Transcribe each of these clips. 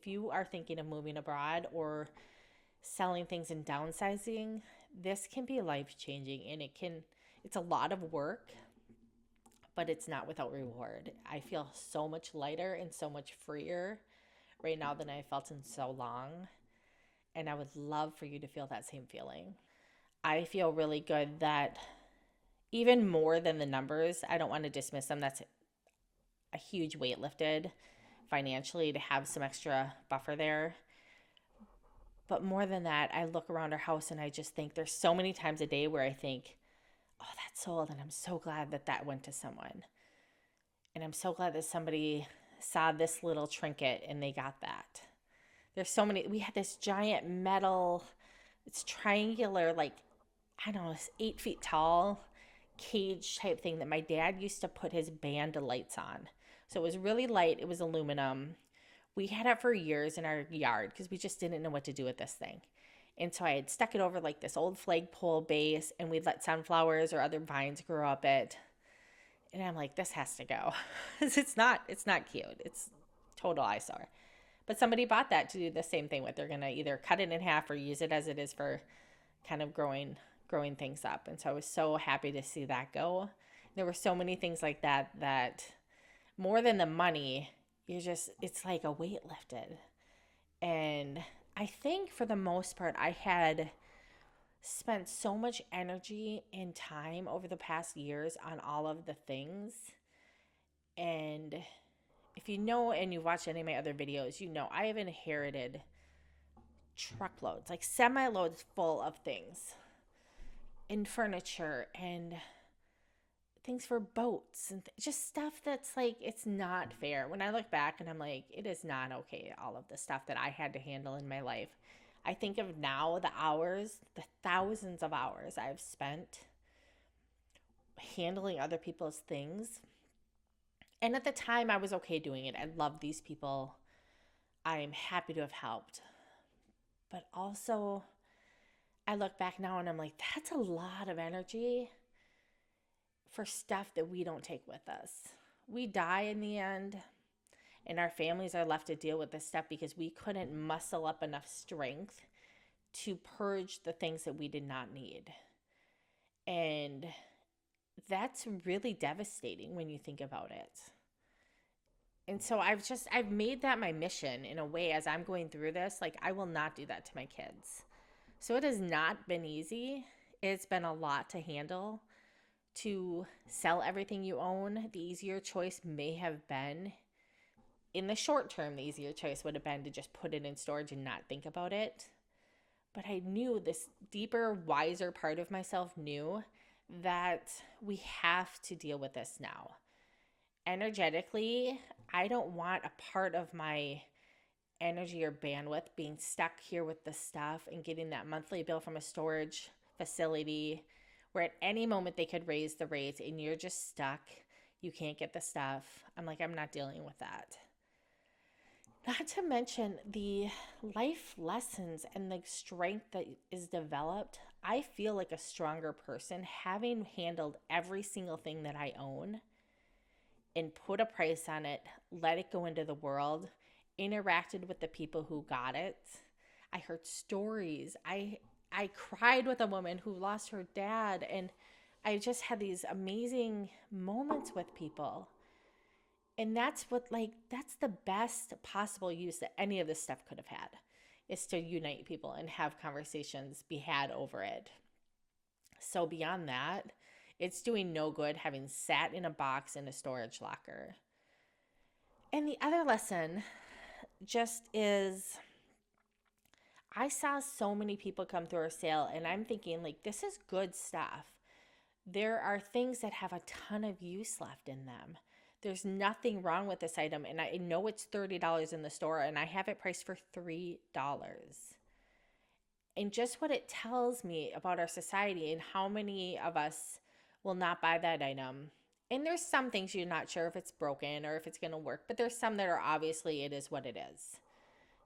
you are thinking of moving abroad or selling things and downsizing, this can be life-changing, and it's a lot of work, but it's not without reward. I feel so much lighter and so much freer right now than I felt in so long, and I would love for you to feel that same feeling. I feel really good that even more than the numbers, I don't want to dismiss them. That's a huge weight lifted financially to have some extra buffer there. But more than that, I look around our house and I just think there's so many times a day where I think, oh, that's sold. And I'm so glad that that went to someone. And I'm so glad that somebody saw this little trinket and they got that. There's so many. We had this giant metal, it's triangular, like, I don't know, it's 8 feet tall cage type thing that my dad used to put his band of lights on. So it was really light. It was aluminum. We had it for years in our yard because we just didn't know what to do with this thing. And so I had stuck it over like this old flagpole base, and we'd let sunflowers or other vines grow up it. And I'm like, this has to go. It's not cute. It's total eyesore. But somebody bought that to do the same thing with. They're gonna either cut it in half or use it as it is for kind of growing things up. And so I was so happy to see that go. There were so many things like that more than the money, it's like a weight lifted. And I think for the most part, I had spent so much energy and time over the past years on all of the things. And if you know and you've watched any of my other videos, you know I have inherited truckloads, like semi loads full of things and furniture and things for boats and just stuff that's like, it's not fair. When I look back and I'm like, it is not okay, all of the stuff that I had to handle in my life. I think of now the hours, the thousands of hours I've spent handling other people's things. And at the time, I was okay doing it. I love these people. I'm happy to have helped. But also, I look back now and I'm like, that's a lot of energy for stuff that we don't take with us. We die in the end, and our families are left to deal with this stuff because we couldn't muscle up enough strength to purge the things that we did not need. And that's really devastating when you think about it. And so I've made that my mission in a way as I'm going through this. Like, I will not do that to my kids. So it has not been easy. It's been a lot to handle. To sell everything you own, the easier choice may have been, in the short term, the easier choice would have been to just put it in storage and not think about it. But I knew this deeper, wiser part of myself knew that we have to deal with this now. Energetically, I don't want a part of my energy or bandwidth being stuck here with the stuff and getting that monthly bill from a storage facility where at any moment they could raise the rates and you're just stuck. You can't get the stuff. I'm like, I'm not dealing with that. Not to mention the life lessons and the strength that is developed. I feel like a stronger person having handled every single thing that I own and put a price on it, let it go into the world, interacted with the people who got it. I heard stories. I cried with a woman who lost her dad, and I just had these amazing moments with people. And that's the best possible use that any of this stuff could have had, is to unite people and have conversations be had over it. So beyond that, it's doing no good having sat in a box in a storage locker. And the other lesson just is, I saw so many people come through our sale, and I'm thinking, like, this is good stuff. There are things that have a ton of use left in them. There's nothing wrong with this item, and I know it's $30 in the store, and I have it priced for $3. And just what it tells me about our society and how many of us will not buy that item. And there's some things you're not sure if it's broken or if it's going to work, but there's some that are obviously it is what it is.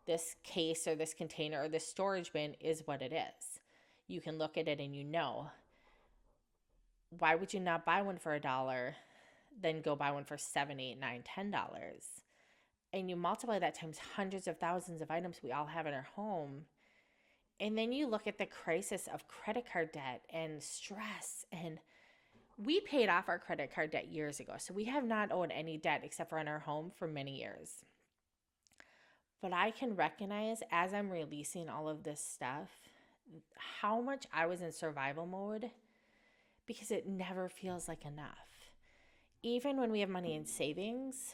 This case or this container or this storage bin is what it is. You can look at it and you know. Why would you not buy one for $1, then go buy one for $7, $8, $9, $10? and you multiply that times hundreds of thousands of items we all have in our home. And then you look at the crisis of credit card debt and stress. And we paid off our credit card debt years ago. So we have not owed any debt except for on our home for many years. But I can recognize as I'm releasing all of this stuff, how much I was in survival mode because it never feels like enough. Even when we have money in savings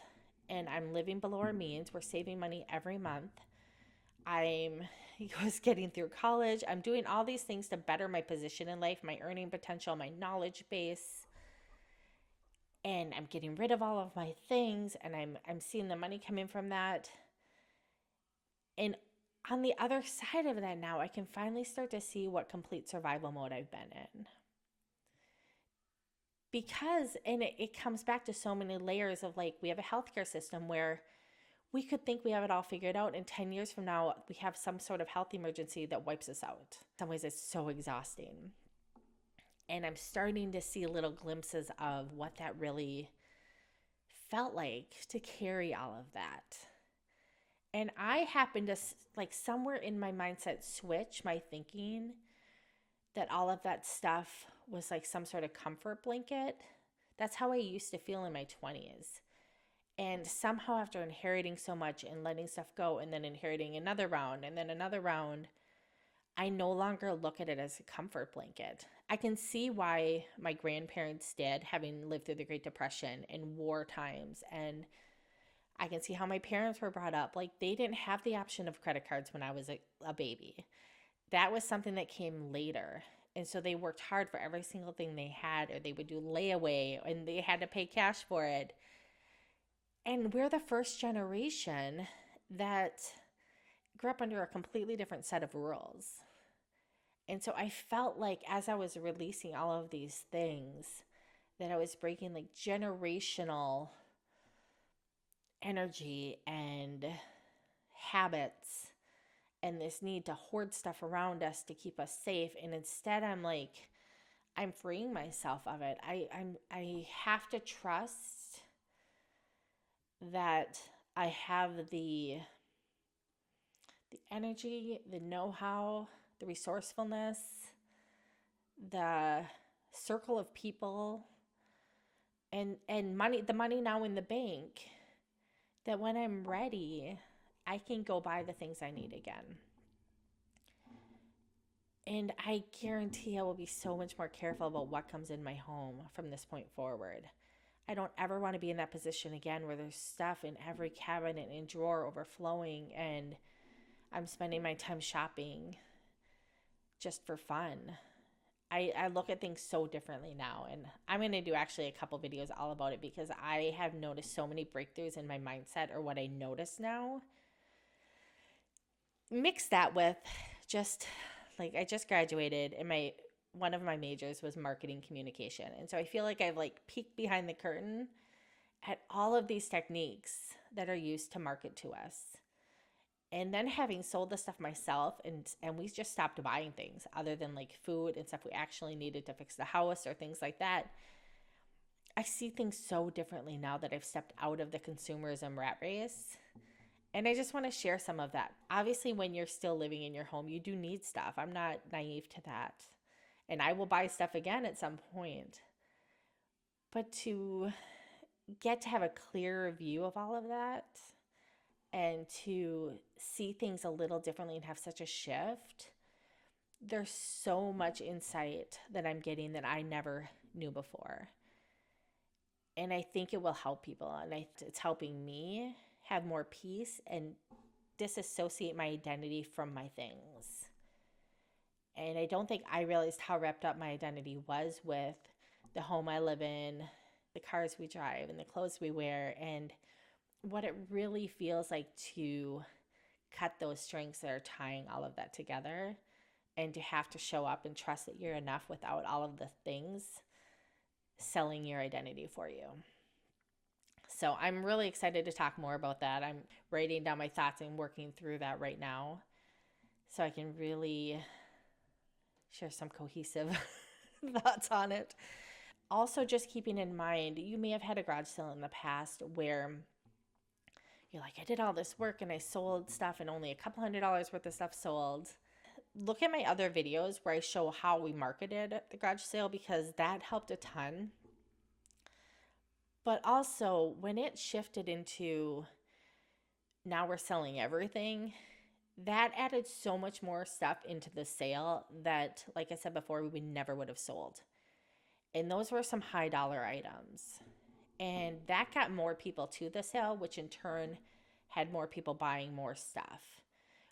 and I'm living below our means, we're saving money every month. I was getting through college. I'm doing all these things to better my position in life, my earning potential, my knowledge base. And I'm getting rid of all of my things, and I'm seeing the money come in from that. And on the other side of that now, I can finally start to see what complete survival mode I've been in. Because, and it comes back to so many layers of like, we have a healthcare system where we could think we have it all figured out, and 10 years from now, we have some sort of health emergency that wipes us out. In some ways, it's so exhausting. And I'm starting to see little glimpses of what that really felt like to carry all of that. And I happened to, like, somewhere in my mindset switch my thinking that all of that stuff was like some sort of comfort blanket. That's how I used to feel in my 20s. And somehow after inheriting so much and letting stuff go and then inheriting another round and then another round, I no longer look at it as a comfort blanket. I can see why my grandparents did, having lived through the Great Depression and war times. And I can see how my parents were brought up. Like, they didn't have the option of credit cards when I was a baby. That was something that came later. And so they worked hard for every single thing they had, or they would do layaway and they had to pay cash for it. And we're the first generation that grew up under a completely different set of rules. And so I felt like as I was releasing all of these things, that I was breaking like generational energy and habits and this need to hoard stuff around us to keep us safe. And instead I'm freeing myself of it. I have to trust that I have the energy, the know-how, the resourcefulness, the circle of people, and money, the money now in the bank, that when I'm ready, I can go buy the things I need again. And I guarantee I will be so much more careful about what comes in my home from this point forward. I don't ever want to be in that position again where there's stuff in every cabinet and drawer overflowing and I'm spending my time shopping just for fun. I look at things so differently now, and I'm going to do actually a couple videos all about it because I have noticed so many breakthroughs in my mindset, or what I notice now. Mix that with just like, I just graduated and one of my majors was marketing communication. And so I feel like I've like peeked behind the curtain at all of these techniques that are used to market to us. And then having sold the stuff myself, and we just stopped buying things other than like food and stuff we actually needed to fix the house or things like that. I see things so differently now that I've stepped out of the consumerism rat race. And I just want to share some of that. Obviously, when you're still living in your home, you do need stuff. I'm not naive to that. And I will buy stuff again at some point. But to get to have a clearer view of all of that, and to see things a little differently and have such a shift, there's so much insight that I'm getting that I never knew before. And I think it will help people. And it's helping me have more peace and disassociate my identity from my things. And I don't think I realized how wrapped up my identity was with the home I live in, the cars we drive, and the clothes we wear, and what it really feels like to cut those strings that are tying all of that together, and to have to show up and trust that you're enough without all of the things selling your identity for you. So I'm really excited to talk more about that. I'm writing down my thoughts and working through that right now so I can really share some cohesive thoughts on it. Also, just keeping in mind, you may have had a garage sale in the past where You're like, I did all this work and I sold stuff and only a couple $100 worth of stuff sold. Look at my other videos where I show how we marketed the garage sale, because that helped a ton. But also, when it shifted into now we're selling everything, that added so much more stuff into the sale that, like I said before, we never would have sold. And those were some high dollar items. And that got more people to the sale, which in turn had more people buying more stuff.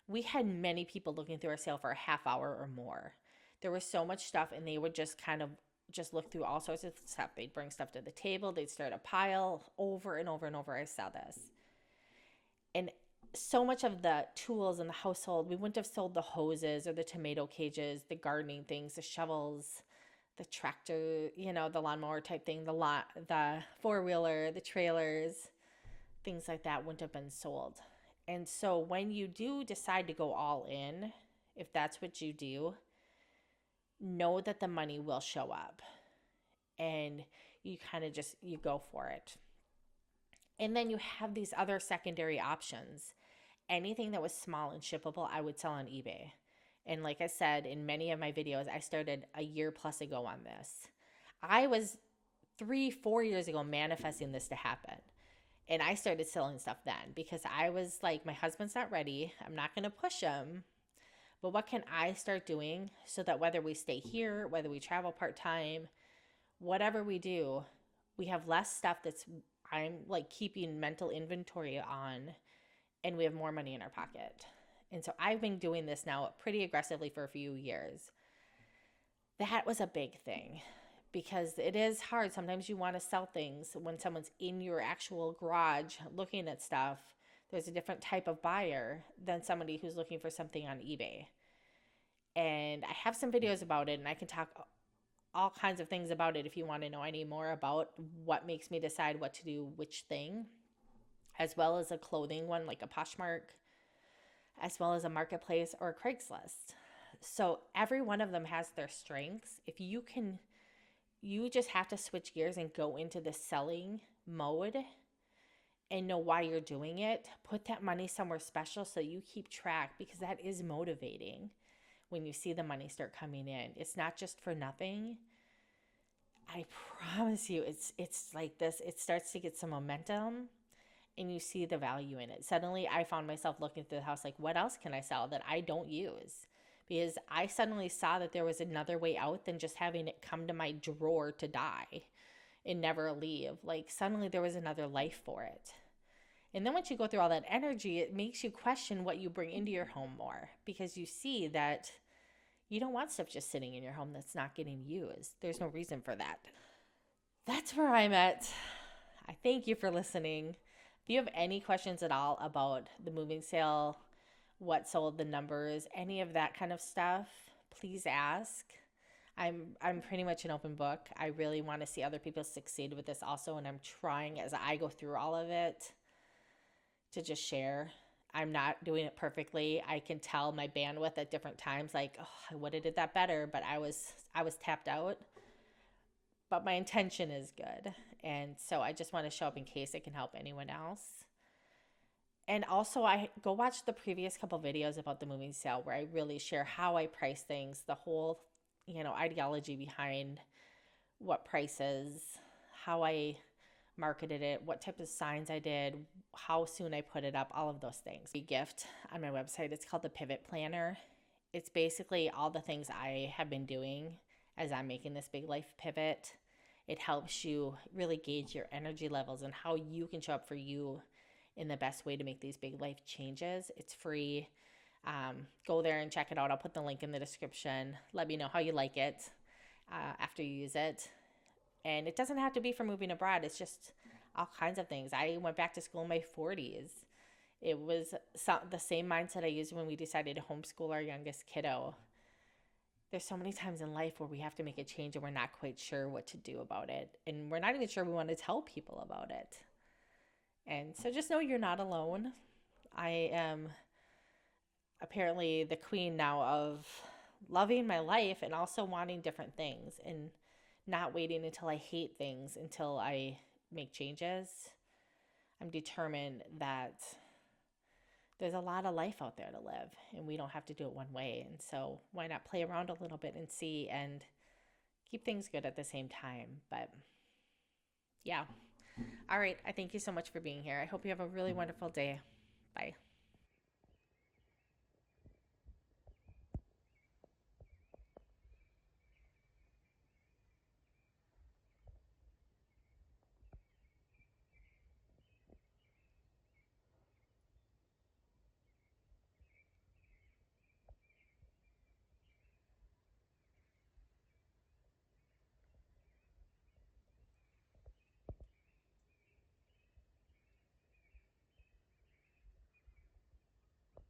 We had many people looking through our sale for a half hour or more. There was so much stuff, and they would just kind of just look through all sorts of stuff. They'd bring stuff to the table. They'd start a pile over and over and over. I saw this. And so much of the tools in the household, we wouldn't have sold the hoses or the tomato cages, the gardening things, the shovels, the tractor, the lawnmower type thing, the four-wheeler, the trailers, things like that wouldn't have been sold. And so when you do decide to go all in, if that's what you do, know that the money will show up, and you kind of you go for it. And then you have these other secondary options. Anything that was small and shippable, I would sell on eBay. And like I said, in many of my videos, I started a year plus ago on this. I was 3-4 years ago manifesting this to happen. And I started selling stuff then because I was like, my husband's not ready. I'm not going to push him. But what can I start doing so that whether we stay here, whether we travel part-time, whatever we do, we have less stuff I'm like keeping mental inventory on, and we have more money in our pocket. And so I've been doing this now pretty aggressively for a few years. That was a big thing because it is hard. Sometimes you want to sell things when someone's in your actual garage looking at stuff. There's a different type of buyer than somebody who's looking for something on eBay. And I have some videos about it, and I can talk all kinds of things about it if you want to know any more about what makes me decide what to do which thing, as well as a clothing one like a Poshmark, as well as a marketplace or a Craigslist. So every one of them has their strengths. If you can, you just have to switch gears and go into the selling mode and know why you're doing it. Put that money somewhere special so you keep track, because that is motivating when you see the money start coming in. It's not just for nothing. I promise you, it's like this. It starts to get some momentum and you see the value in it. Suddenly I found myself looking through the house like, what else can I sell that I don't use? Because I suddenly saw that there was another way out than just having it come to my drawer to die and never leave. Like suddenly there was another life for it. And then once you go through all that energy, it makes you question what you bring into your home more, because you see that you don't want stuff just sitting in your home that's not getting used. There's no reason for that. That's where I'm at. I thank you for listening. If you have any questions at all about the moving sale, what sold, the numbers, any of that kind of stuff, please ask. I'm pretty much an open book. I really want to see other people succeed with this also, and I'm trying as I go through all of it to just share. I'm not doing it perfectly. I can tell my bandwidth at different times, like, oh, I would have did that better, but I was tapped out. But my intention is good. And so I just want to show up in case it can help anyone else. And also, I go watch the previous couple videos about the moving sale where I really share how I price things, the whole, ideology behind what prices, how I marketed it, what type of signs I did, how soon I put it up, all of those things. A gift on my website, it's called the Pivot Planner. It's basically all the things I have been doing as I'm making this big life pivot. It helps you really gauge your energy levels and how you can show up for you in the best way to make these big life changes. It's free. Go there and check it out. I'll put the link in the description. Let me know how you like it after you use it. And it doesn't have to be for moving abroad. It's just all kinds of things. I went back to school in my 40s. It was the same mindset I used when we decided to homeschool our youngest kiddo. There's so many times in life where we have to make a change and we're not quite sure what to do about it. And we're not even sure we want to tell people about it. And so just know you're not alone. I am apparently the queen now of loving my life and also wanting different things and not waiting until I hate things until I make changes. I'm determined that there's a lot of life out there to live and we don't have to do it one way. And so why not play around a little bit and see and keep things good at the same time. But yeah. All right. I thank you so much for being here. I hope you have a really wonderful day. Bye.